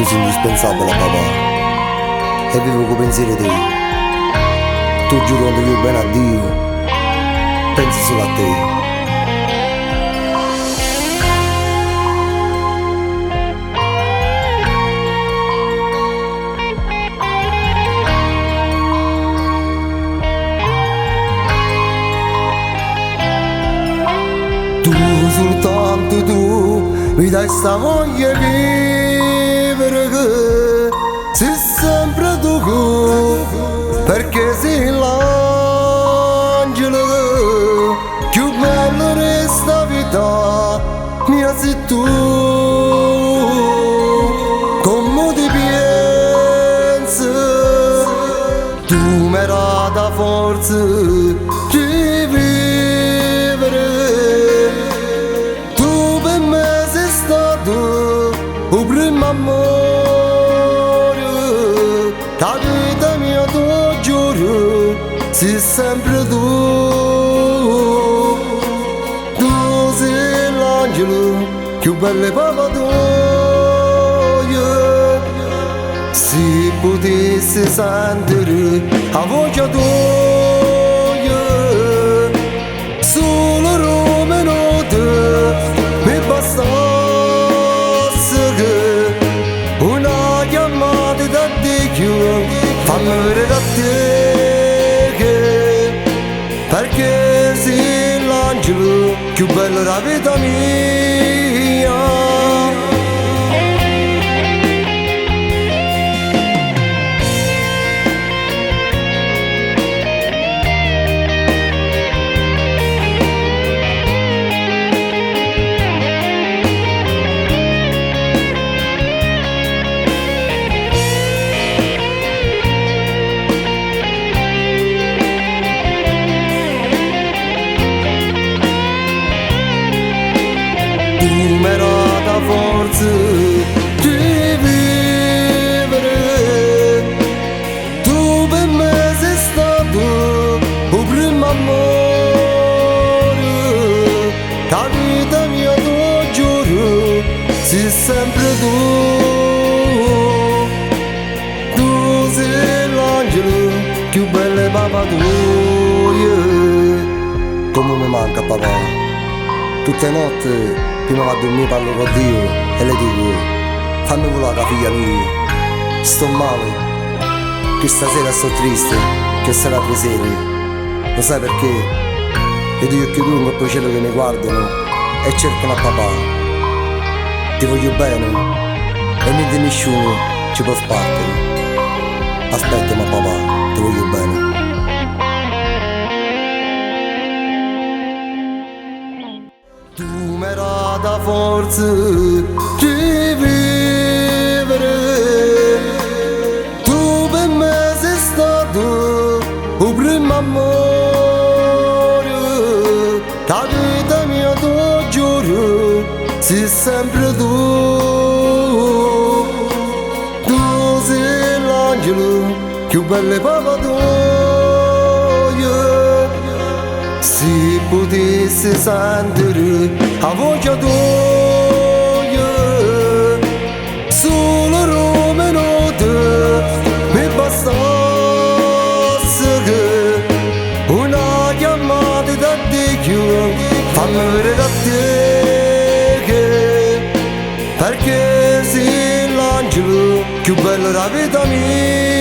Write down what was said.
sei indispensabile papà e vivo con pensieri tuoi. Tu giuro quando io bene a Dio, penso solo a te. Tu, soltanto tu, mi dai sta voglia di vivere che sei sempre tu, perché sei l'angelo più bello di sta vita mia, sei tu. Come ti pensi, tu mi dai la forza di vivere. O primo amore, la vita mia tu giuro, sei sempre tu. Tu sei l'angelo più bello papà tuo. Se potessi sentere la voce tua, solo Roma notte mi basta. Fammi vedere da te, perché sei l'angelo più bello della vita mia. Tu mi dai la forza di vivere, tu per me sei stato il primo amore, la vita mia tu giuro, sei sempre tu. Tu sei l'angelo più bello papà tuo. Come mi manca papà. Tutte le notti prima di dormire parlo con Dio e le dico: fammi volare la figlia mia, sto male, che stasera sto triste, che sarà presere. Lo sai perché? Vedo gli occhi tuoi in quel cielo che mi guardano e cercano a papà. Ti voglio bene e niente nessuno ci può sbattere. Aspettami papà, ti voglio bene. Tu mi dai la forza di vivere, tu per me sei stato il primo amore, la vita mia tu giuro, sei sempre tu. Tu sei l'angelo più bello papà tuo. Se potessi sentere la voce tua, solo Roma notte mi bastasse che una chiamata da Dio. Fammi vedere da te, perché sei l'angelo più bello della vita mia.